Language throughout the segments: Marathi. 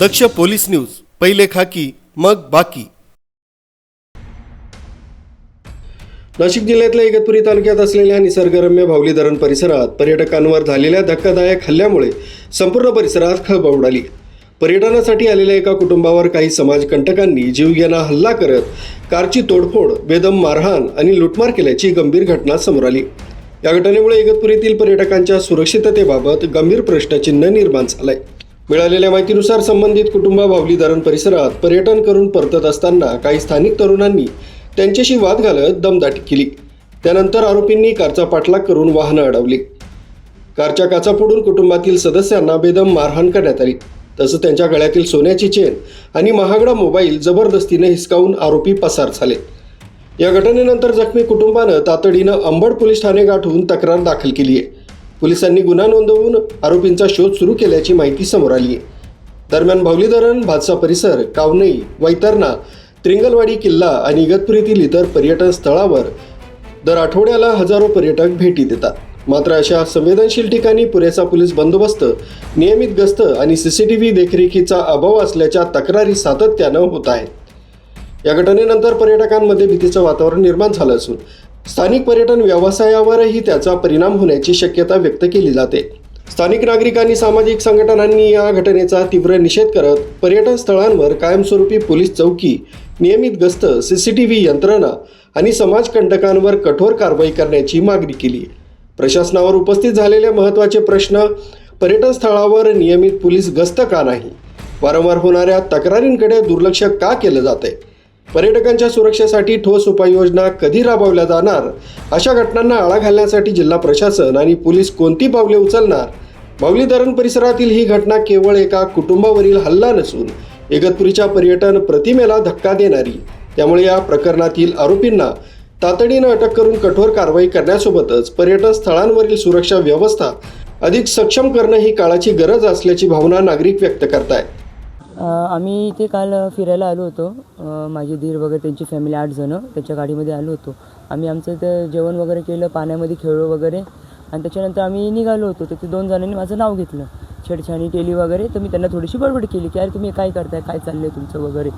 दक्ष पोलीस न्यूज, पहिले खाकी मग बाकी। नाशिक जिल्ह्यातल्या इगतपुरी तालुक्यात असलेल्या निसर्गरम्य भावली धरण परिसरात पर्यटकांवर झालेल्या धक्कादायक हल्ल्यामुळे संपूर्ण परिसरात खळबळ उडाली। पर्यटनासाठी आलेल्या एका कुटुंबावर काही समाजकंटकांनी जीवघेणा हल्ला करत कारची तोडफोड, बेदम मारहाण आणि लुटमार केल्याची गंभीर घटना समोर आली। या घटनेमुळे इगतपुरीतील पर्यटकांच्या सुरक्षिततेबाबत गंभीर प्रश्नचिन्ह निर्माण झालंय। मिळालेल्या माहितीनुसार संबंधित कुटुंब भावली धरण परिसरात पर्यटन करून परतत असताना काही स्थानिक तरुणांनी त्यांच्याशी वाद घालत दमदाटी केली। त्यानंतर आरोपींनी कारचा पाठलाग करून वाहनं अडवली। कारच्या काचा फोडून कुटुंबातील सदस्यांना बेदम मारहाण करण्यात आली। तसंच त्यांच्या गळ्यातील सोन्याची चेन आणि महागडा मोबाईल जबरदस्तीने हिसकावून आरोपी पसार झाले। या घटनेनंतर जखमी कुटुंबानं तातडीनं अंबड पोलीस ठाणे गाठून तक्रार दाखल केली आहे। पोलिसांनी गुन्हा नोंदवून आरोपींचा शोध सुरू केल्याची माहिती समोर आली आहे। दरम्यान भावली धरण, भातसा परिसर, कावनई, वैतरणा, त्रिंगलवाडी किल्ला आणि इगतपुरीतील इतर पर्यटन स्थळावर दर आठवड्याला हजारो पर्यटक भेटी देतात। मात्र अशा संवेदनशील ठिकाणी पुरेसा पोलीस बंदोबस्त, नियमित गस्त आणि CCTV देखरेखीचा अभाव असल्याच्या तक्रारी सातत्यानं होत आहेत। या घटनेनंतर पर्यटकांमध्ये भीतीचं वातावरण निर्माण झालं असून स्थानिक पर्यटन व्यवसायावरही त्याचा परिणाम होण्याची शक्यता व्यक्त केली जाते। स्थानिक नागरिक आणि सामाजिक संघटनांनी या घटनेचा तीव्र निषेध करत पर्यटन स्थळांवर कायमस्वरूपी पोलीस चौकी, नियमित गस्त, CCTV यंत्रणा आणि समाजकंटकांवर कठोर कारवाई करण्याची मागणी केली। प्रशासनावर उपस्थित झालेले महत्त्वाचे प्रश्न: पर्यटन स्थळावर नियमित पोलीस गस्त का नाही? वारंवार होणाऱ्या तक्रारींकडे दुर्लक्ष का केलं जाते? पर्यटकांच्या सुरक्षेसाठी ठोस उपाययोजना कधी राबवल्या जाणार? अशा घटनांना आळा घालण्यासाठी जिल्हा प्रशासन आणि पोलीस कोणती पावले उचलणार? भावली धरण परिसरातील ही घटना केवळ एका कुटुंबावरील हल्ला नसून इगतपुरीच्या पर्यटन प्रतिमेला धक्का देणारी। त्यामुळे या प्रकरणातील आरोपींना तातडीनं अटक करून कठोर कारवाई करण्यासोबतच पर्यटन स्थळांवरील सुरक्षा व्यवस्था अधिक सक्षम करणं ही काळाची गरज असल्याची भावना नागरिक व्यक्त करतायत। आम्ही इथे काल फिरायला आलो होतो। माझी धीर वगैरे त्यांची फॅमिली 8 जण त्यांच्या गाडीमध्ये आलो होतो। आम्ही आमचं इथं जेवण वगैरे केलं, पाण्यामध्ये खेळलो वगैरे आणि त्याच्यानंतर आम्ही निघालो होतो। तिथे 2 जणांनी माझं नाव घेतलं, छेडछाणी केली वगैरे। तर मी त्यांना थोडीशी बडबड केली की अरे तुम्ही काय करताय, काय चाललंय तुमचं वगैरे।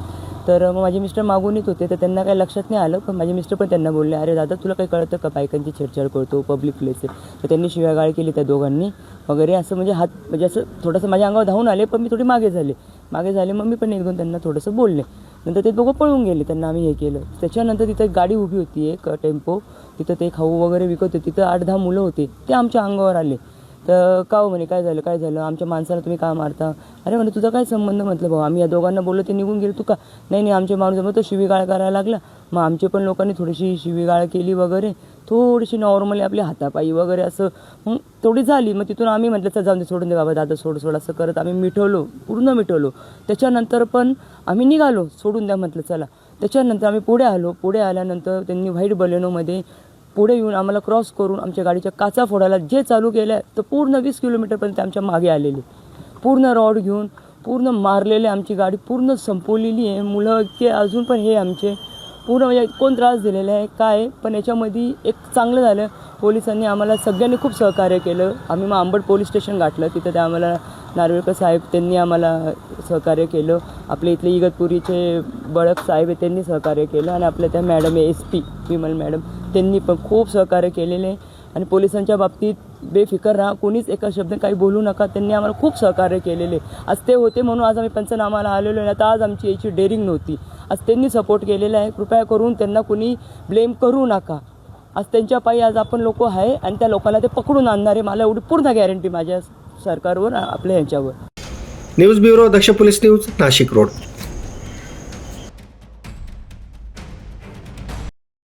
तर मग माझे मिस्टर मागून येत होते, तर त्यांना काही लक्षात नाही आलं। पण माझे मिस्टर पण त्यांना बोलले, अरे दादा तुला काही कळतं का, बायकांची छेडछाड करतो, पब्लिक प्लेस आहे। तर त्यांनी शिव्यागाळ केली त्या दोघांनी वगैरे असं, म्हणजे असं थोडंसं माझ्या अंगावर धावून आले। पण मी थोडी मागे झाले। मग मी पण 1-2 त्यांना थोडंसं बोलले। नंतर ते दोघं पळून गेले, त्यांना आम्ही हे केलं। त्याच्यानंतर तिथं गाडी उभी होती, एक टेम्पो, तिथं ते खाऊ वगैरे विकत होते। तिथं 8-10 मुलं होते, ते आमच्या अंगावर आले। तर का म्हणे काय झालं आमच्या माणसाला तुम्ही का मारता? अरे म्हणे तुझा काय संबंध? म्हटलं भाऊ आम्ही या दोघांना बोललो, ते निघून गेले, तू का? नाही आमचे माणूस मग तो शिवीगाळ करायला लागला। मग आमचे पण लोकांनी थोडीशी शिवीगाळ केली वगैरे, थोडीशी नॉर्मली आपली हातापायी वगैरे असं मग तेवढी झाली। मग तिथून आम्ही म्हटलं चल जाऊन दे, सोडून दे बाबा दादा, सोड असं करत आम्ही पूर्ण मिटवलो। त्याच्यानंतर पण आम्ही निघालो, सोडून द्या म्हटलं चला। त्याच्यानंतर आम्ही पुढे आल्यानंतर त्यांनी व्हाईट बलेनोमध्ये पुढे येऊन आम्हाला क्रॉस करून आमच्या गाडीच्या काचा फोडायला जे चालू केलं तर पूर्ण 20 किलोमीटरपर्यंत आमच्या मागे आलेले, पूर्ण रॉड घेऊन पूर्ण मारलेले, आमची गाडी पूर्ण संपवलेली आहे। मुलं की अजून पण हे आमचे पूर्ण म्हणजे कोण त्रास दिलेला आहे काय। पण याच्यामध्ये एक चांगलं झालं, पोलिसांनी आम्हाला सगळ्यांनी खूप सहकार्य केलं। आम्ही मग अंबड पोलीस स्टेशन गाठलं, तिथं ते आम्हाला नार्वेकर साहेब त्यांनी आम्हाला सहकार्य केलं। आपले इथले इगतपुरीचे बळक साहेब आहे त्यांनी सहकार्य केलं आणि आपल्या त्या मॅडम SP विमल मॅडम त्यांनी पण खूप सहकार्य केलेले आहे। आणि पोलिसांच्या बाबतीत बेफिकर राहा, कोणीच एका शब्द काही बोलू नका, त्यांनी आम्हाला खूप सहकार्य केलेले। आज ते होते म्हणून आज आम्ही पंचनामाला आलेलो आहे, आता आज आमची याची डेअरिंग नव्हती। आज त्यांनी सपोर्ट केलेला आहे, कृपया करून त्यांना कोणी ब्लेम करू नका। आज त्यांच्या पायी आज आपण लोक आहे आणि त्या लोकांना ते पकडून आणणार आहे, मला एवढी पूर्ण गॅरंटी माझ्या सरकारवर, आपल्या ह्यांच्यावर। न्यूज ब्युरो, दक्ष पोलीस न्यूज, नाशिक रोड।